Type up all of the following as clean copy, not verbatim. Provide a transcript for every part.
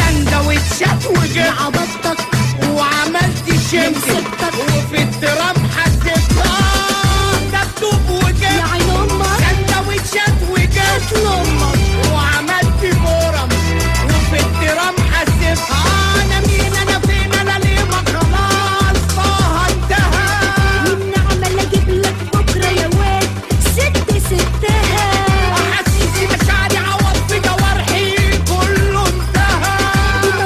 سندوتشات وجبت عبطتك وعملت شمت مسكتك وفي الترام حسبتها دبدوب وجبت يا عين امك سندوتشات وجبت لامك وعملت كرم وفي الترام حسبها انا مين انا فين انا ليه ما خلاص طه انتهى والنعمة اللي اجيب لك بكره يا واد ستها احاسيسي مشاعري عوض في جوارحي كله انتهى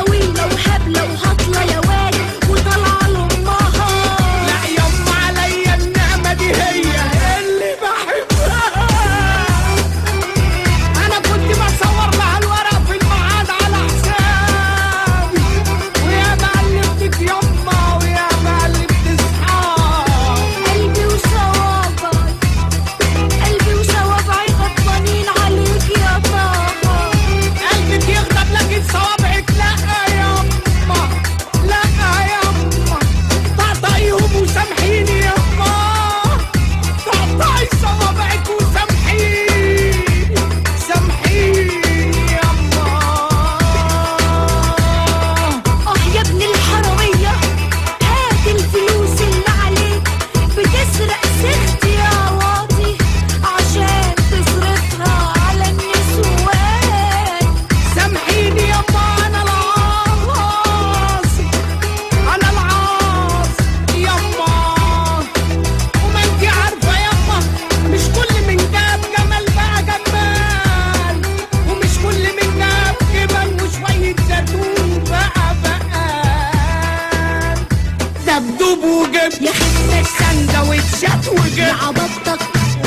طويلة وهبلة وهطلة يا واد وطالعة لأمها لا يما عليا النعمة دي هي اللي بحبها انا كنت بصور لها الورق في الميعاد على حسابي ويا قلبتك يما ويا قلبت اصحابي قلبي وصوابعي غضبانين عليك يا طه قلبك يغضب لكن صوابعك لا يما لا يما طقطقيهم وسامحيني يما طقطقي صوابعك وسامحيني سامحيني يما يا ابن الحرامية هات الفلوس اللي عليك بتسرق سختي يا واطي عشان تصرفها على النسوان سامحيني يما انا العاصي انا العاصي يما وما انتي عارفه يما مش كل من جاب جمال بقى جمال ومش كل من جاب جبل وشويه زيتون بقى دبدوب وجبت يا خدك سندوتشات وجبت عبطتك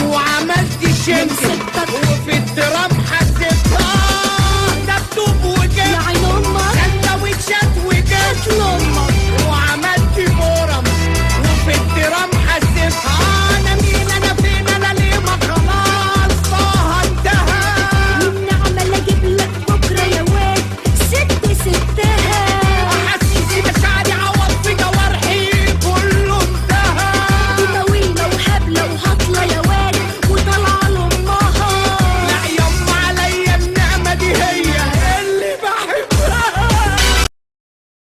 وعملت شمس